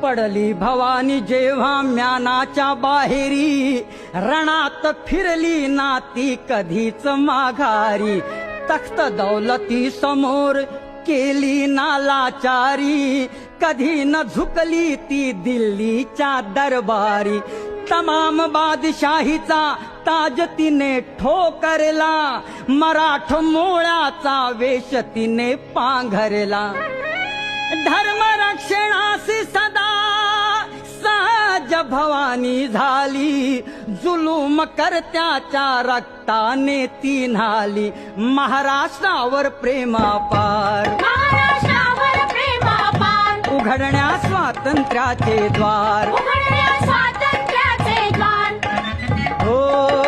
पडली भवानी जेव्हा म्यानाच्या बाहेरी, रणात फिरली ना ती कधीच माघारी. तख्त दौलती समोर केली ना लाचारी, कधी न झुकली ती दिल्लीच्या दरबारी. तमाम बादशाहीचा ताज तिने ठोकरला, मराठ मोळ्याचा वेश तिने पांघरला. धर्म रक्षणासी सदा सहज भवानी झाली, जुलूम करत्याच्या रक्ताने ती न्हाली. महाराष्ट्रावर प्रेमापार, महाराष्ट्रावर प्रेमापार, उघडण्या स्वातंत्र्याचे द्वार, उघडण्या स्वातंत्र्याचे द्वार. हो